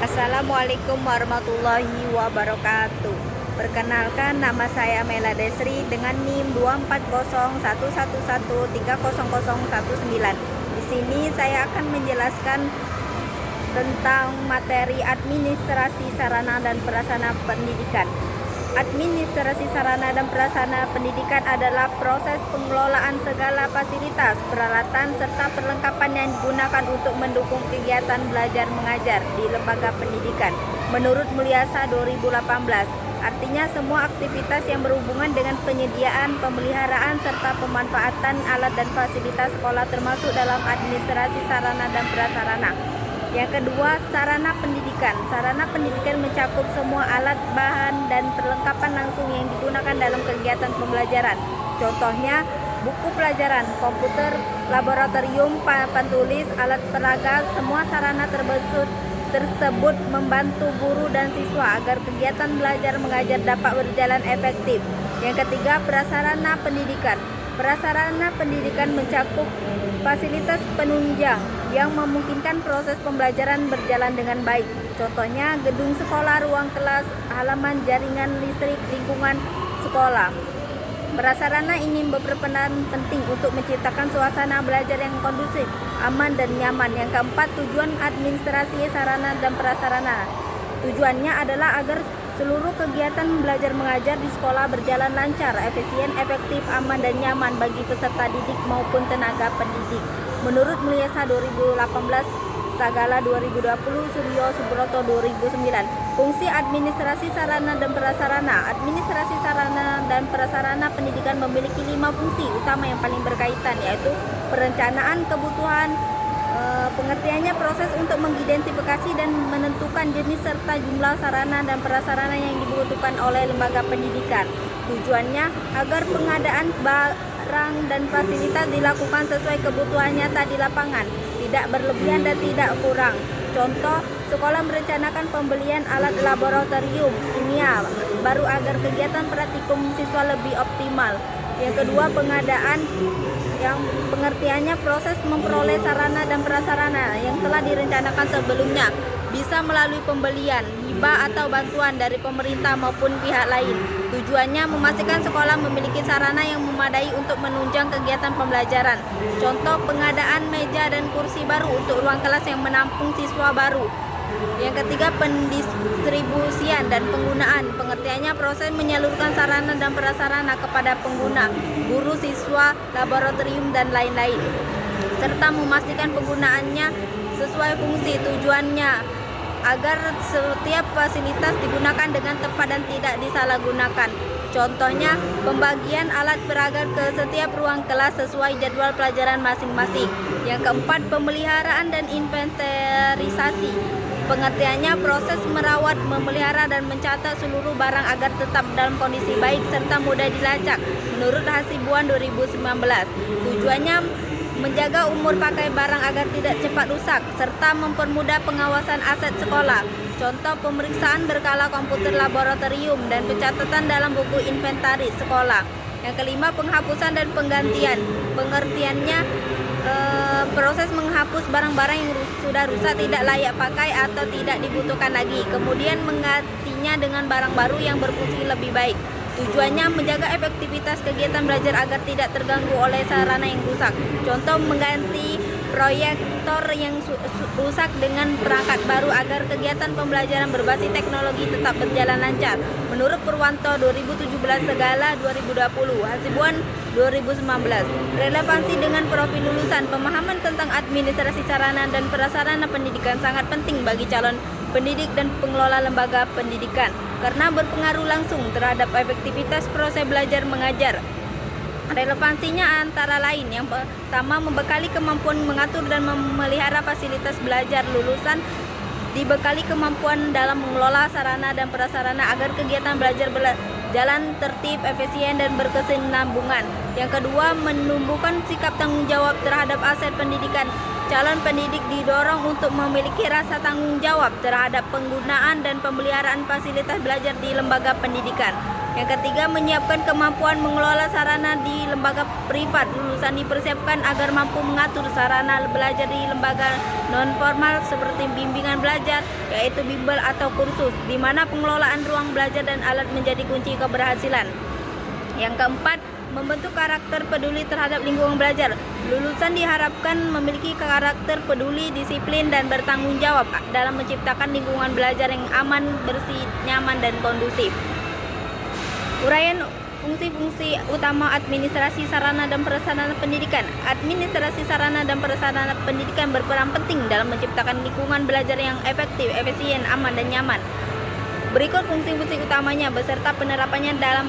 Assalamualaikum warahmatullahi wabarakatuh. Perkenalkan, nama saya Mela Desri dengan NIM 24011130019. Di sini saya akan menjelaskan tentang materi administrasi sarana dan prasarana pendidikan. Administrasi sarana dan prasarana pendidikan adalah proses pengelolaan segala fasilitas, peralatan, serta perlengkapan yang digunakan untuk mendukung kegiatan belajar mengajar di lembaga pendidikan. Menurut Mulyasa 2018, artinya semua aktivitas yang berhubungan dengan penyediaan, pemeliharaan, serta pemanfaatan alat dan fasilitas sekolah termasuk dalam administrasi sarana dan prasarana. Yang kedua, sarana pendidikan. Sarana pendidikan mencakup semua alat, bahan, dan perlengkapan langsung yang digunakan dalam kegiatan pembelajaran. Contohnya, buku pelajaran, komputer, laboratorium, papan tulis, alat peraga. Semua sarana tersebut membantu guru dan siswa agar kegiatan belajar mengajar dapat berjalan efektif. Yang ketiga, prasarana pendidikan. Prasarana pendidikan mencakup fasilitas penunjang yang memungkinkan proses pembelajaran berjalan dengan baik. Contohnya, gedung sekolah, ruang kelas, halaman, jaringan listrik, lingkungan sekolah. Prasarana ini berperan penting untuk menciptakan suasana belajar yang kondusif, aman, dan nyaman. Yang keempat, tujuan administrasi sarana dan prasarana. Tujuannya adalah agar seluruh kegiatan belajar mengajar di sekolah berjalan lancar, efisien, efektif, aman, dan nyaman bagi peserta didik maupun tenaga pendidik. Menurut Mulyasa 2018, Sagala 2020, Suryo Subroto 2009. Fungsi administrasi sarana dan prasarana. Administrasi sarana dan prasarana pendidikan memiliki 5 fungsi utama yang paling berkaitan, yaitu perencanaan kebutuhan, pengertiannya proses untuk mengidentifikasi dan menentukan jenis serta jumlah sarana dan prasarana yang dibutuhkan oleh lembaga pendidikan. Tujuannya agar pengadaan barang dan fasilitas dilakukan sesuai kebutuhan nyata di lapangan, tidak berlebihan dan tidak kurang. Contoh, sekolah merencanakan pembelian alat laboratorium kimia baru agar kegiatan praktikum siswa lebih optimal. Yang kedua, pengadaan, yang pengertiannya proses memperoleh sarana dan prasarana yang telah direncanakan sebelumnya, bisa melalui pembelian, hibah atau bantuan dari pemerintah maupun pihak lain. Tujuannya memastikan sekolah memiliki sarana yang memadai untuk menunjang kegiatan pembelajaran. Contoh, pengadaan meja dan kursi baru untuk ruang kelas yang menampung siswa baru. Yang ketiga, pendistribusian dan penggunaan. Pengertiannya proses menyalurkan sarana dan prasarana kepada pengguna, guru, siswa, laboratorium, dan lain-lain, serta memastikan penggunaannya sesuai fungsi. Tujuannya agar setiap fasilitas digunakan dengan tepat dan tidak disalahgunakan. Contohnya, pembagian alat peraga ke setiap ruang kelas sesuai jadwal pelajaran masing-masing. Yang keempat, pemeliharaan dan inventarisasi. Pengertiannya proses merawat, memelihara, dan mencatat seluruh barang agar tetap dalam kondisi baik serta mudah dilacak menurut Hasibuan 2019. Tujuannya menjaga umur pakai barang agar tidak cepat rusak serta mempermudah pengawasan aset sekolah. Contoh, pemeriksaan berkala komputer laboratorium dan pencatatan dalam buku inventaris sekolah. Yang kelima, penghapusan dan penggantian. Pengertiannya proses menghapus barang-barang yang sudah rusak, tidak layak pakai, atau tidak dibutuhkan lagi, kemudian menggantinya dengan barang baru yang berfungsi lebih baik. Tujuannya menjaga efektivitas kegiatan belajar agar tidak terganggu oleh sarana yang rusak. Contoh, mengganti proyektor yang rusak dengan perangkat baru agar kegiatan pembelajaran berbasis teknologi tetap berjalan lancar. Menurut Purwanto 2017, Segala 2020, Hasibuan 2019. Relevansi dengan profil lulusan. Pemahaman tentang administrasi sarana dan prasarana pendidikan sangat penting bagi calon pendidik dan pengelola lembaga pendidikan karena berpengaruh langsung terhadap efektivitas proses belajar mengajar. Relevansinya antara lain, yang pertama, membekali kemampuan mengatur dan memelihara fasilitas belajar. Lulusan dibekali kemampuan dalam mengelola sarana dan prasarana agar kegiatan belajar berjalan tertib, efisien, dan berkesinambungan. Yang kedua, menumbuhkan sikap tanggung jawab terhadap aset pendidikan. Calon pendidik didorong untuk memiliki rasa tanggung jawab terhadap penggunaan dan pemeliharaan fasilitas belajar di lembaga pendidikan. Yang ketiga, menyiapkan kemampuan mengelola sarana di lembaga privat. Lulusan dipersiapkan agar mampu mengatur sarana belajar di lembaga non-formal seperti bimbingan belajar, yaitu bimbel atau kursus, di mana pengelolaan ruang belajar dan alat menjadi kunci keberhasilan. Yang keempat, membentuk karakter peduli terhadap lingkungan belajar. Lulusan diharapkan memiliki karakter peduli, disiplin, dan bertanggung jawab dalam menciptakan lingkungan belajar yang aman, bersih, nyaman, dan kondusif. Uraian fungsi-fungsi utama administrasi sarana dan prasarana pendidikan. Administrasi sarana dan prasarana pendidikan berperan penting dalam menciptakan lingkungan belajar yang efektif, efisien, aman, dan nyaman. Berikut fungsi-fungsi utamanya beserta penerapannya dalam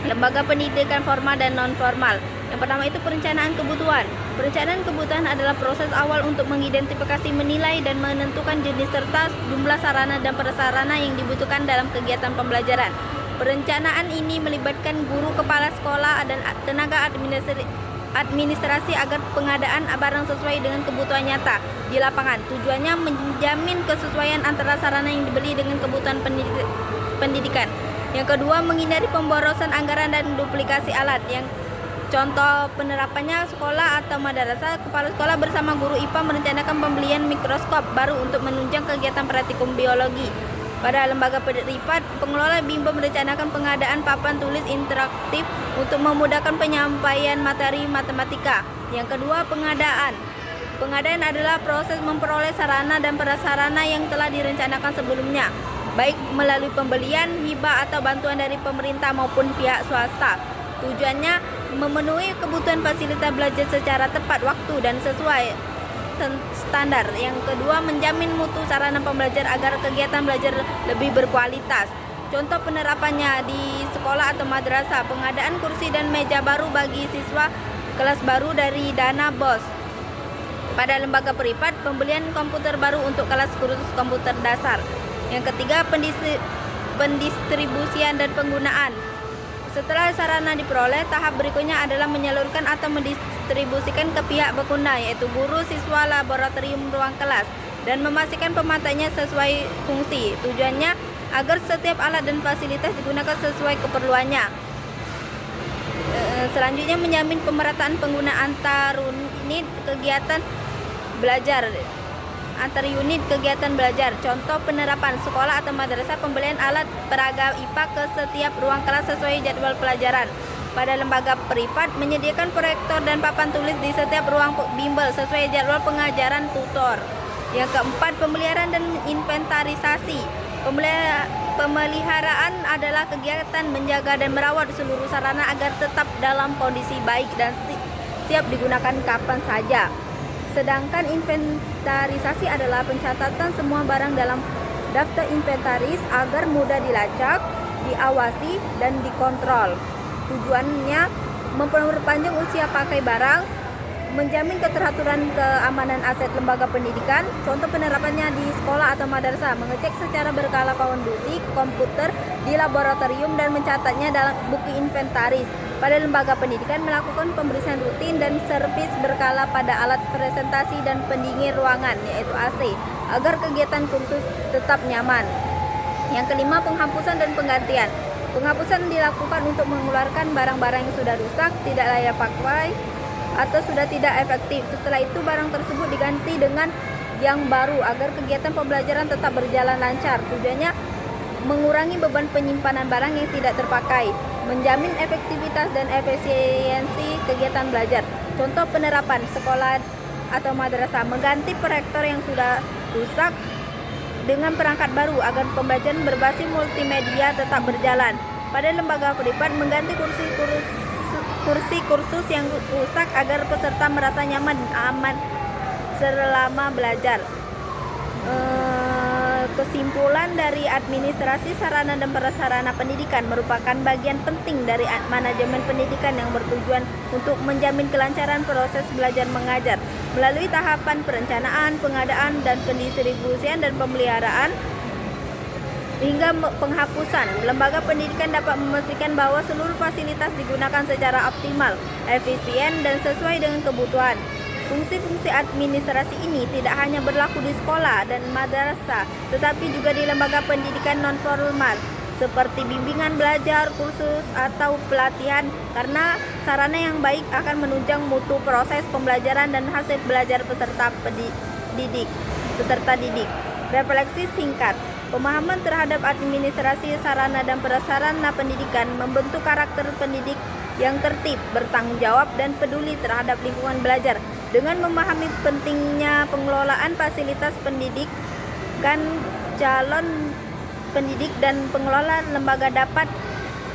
lembaga pendidikan formal dan non-formal. Yang pertama itu perencanaan kebutuhan. Perencanaan kebutuhan adalah proses awal untuk mengidentifikasi, menilai, dan menentukan jenis serta jumlah sarana dan prasarana yang dibutuhkan dalam kegiatan pembelajaran. Perencanaan ini melibatkan guru, kepala sekolah, dan tenaga administrasi agar pengadaan barang sesuai dengan kebutuhan nyata di lapangan. Tujuannya menjamin kesesuaian antara sarana yang dibeli dengan kebutuhan pendidikan. Yang kedua, menghindari pemborosan anggaran dan duplikasi alat. Yang contoh penerapannya, sekolah atau madrasah, kepala sekolah bersama guru IPA merencanakan pembelian mikroskop baru untuk menunjang kegiatan praktikum biologi. Pada lembaga privat, pengelola bimbel merencanakan pengadaan papan tulis interaktif untuk memudahkan penyampaian materi matematika. Yang kedua, pengadaan. Pengadaan adalah proses memperoleh sarana dan prasarana yang telah direncanakan sebelumnya, baik melalui pembelian, hibah, atau bantuan dari pemerintah maupun pihak swasta. Tujuannya memenuhi kebutuhan fasilitas belajar secara tepat waktu dan sesuai standar. Yang kedua, menjamin mutu sarana pembelajar agar kegiatan belajar lebih berkualitas. Contoh penerapannya di sekolah atau madrasah, pengadaan kursi dan meja baru bagi siswa kelas baru dari dana BOS. Pada lembaga privat, pembelian komputer baru untuk kelas kursus komputer dasar. Yang ketiga, pendistribusian dan penggunaan. Setelah sarana diperoleh, tahap berikutnya adalah menyalurkan atau mendistribusikan ke pihak berguna, yaitu guru, siswa, laboratorium, ruang kelas, dan memastikan pemakaiannya sesuai fungsi. Tujuannya agar setiap alat dan fasilitas digunakan sesuai keperluannya. Selanjutnya, menjamin pemerataan penggunaan antar unit kegiatan belajar. Contoh penerapan sekolah atau madrasah, pembelian alat peraga IPA ke setiap ruang kelas sesuai jadwal pelajaran. Pada lembaga privat, menyediakan proyektor dan papan tulis di setiap ruang bimbel sesuai jadwal pengajaran tutor. Yang keempat, pemeliharaan dan inventarisasi. Pemeliharaan adalah kegiatan menjaga dan merawat seluruh sarana agar tetap dalam kondisi baik dan siap digunakan kapan saja. Sedangkan inventarisasi adalah pencatatan semua barang dalam daftar inventaris agar mudah dilacak, diawasi, dan dikontrol. Tujuannya memperpanjang usia pakai barang, menjamin keteraturan keamanan aset lembaga pendidikan. Contoh penerapannya di sekolah atau madrasah, mengecek secara berkala kondisi komputer di laboratorium dan mencatatnya dalam buku inventaris. Pada lembaga pendidikan, melakukan pembersihan rutin dan servis berkala pada alat presentasi dan pendingin ruangan, yaitu AC, agar kegiatan kursus tetap nyaman. Yang kelima, penghapusan dan penggantian. Penghapusan dilakukan untuk mengeluarkan barang-barang yang sudah rusak, tidak layak pakai, atau sudah tidak efektif. Setelah itu, barang tersebut diganti dengan yang baru agar kegiatan pembelajaran tetap berjalan lancar. Tujuannya mengurangi beban penyimpanan barang yang tidak terpakai, menjamin efektivitas dan efisiensi kegiatan belajar. Contoh penerapan sekolah atau madrasah, mengganti proyektor yang sudah rusak dengan perangkat baru agar pembelajaran berbasis multimedia tetap berjalan. Pada lembaga privat, mengganti kursi kursus yang rusak agar peserta merasa nyaman dan aman selama belajar. Kesimpulan dari administrasi sarana dan prasarana pendidikan merupakan bagian penting dari manajemen pendidikan yang bertujuan untuk menjamin kelancaran proses belajar mengajar melalui tahapan perencanaan, pengadaan, dan pendistribusian dan pemeliharaan hingga penghapusan. Lembaga pendidikan dapat memastikan bahwa seluruh fasilitas digunakan secara optimal, efisien, dan sesuai dengan kebutuhan. Fungsi-fungsi administrasi ini tidak hanya berlaku di sekolah dan madrasah, tetapi juga di lembaga pendidikan non-formal seperti bimbingan belajar, kursus, atau pelatihan, karena sarana yang baik akan menunjang mutu proses pembelajaran dan hasil belajar peserta didik. Refleksi singkat. Pemahaman terhadap administrasi sarana dan prasarana pendidikan membentuk karakter pendidik yang tertib, bertanggung jawab, dan peduli terhadap lingkungan belajar. Dengan memahami pentingnya pengelolaan fasilitas pendidikan, calon pendidik dan pengelola lembaga dapat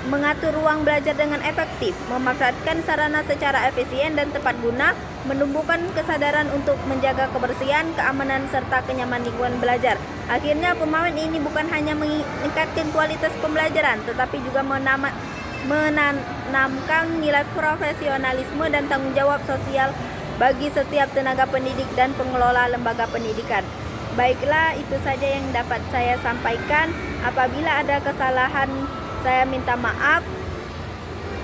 mengatur ruang belajar dengan efektif, memanfaatkan sarana secara efisien dan tepat guna, menumbuhkan kesadaran untuk menjaga kebersihan, keamanan, serta kenyamanan lingkungan belajar. Akhirnya, pemahaman ini bukan hanya meningkatkan kualitas pembelajaran, tetapi juga menanamkan nilai profesionalisme dan tanggung jawab sosial bagi setiap tenaga pendidik dan pengelola lembaga pendidikan. Baiklah, itu saja yang dapat saya sampaikan. Apabila ada kesalahan, saya minta maaf.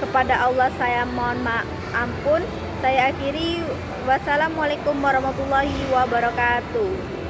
Kepada Allah saya mohon ampun. Saya akhiri. Wassalamualaikum warahmatullahi wabarakatuh.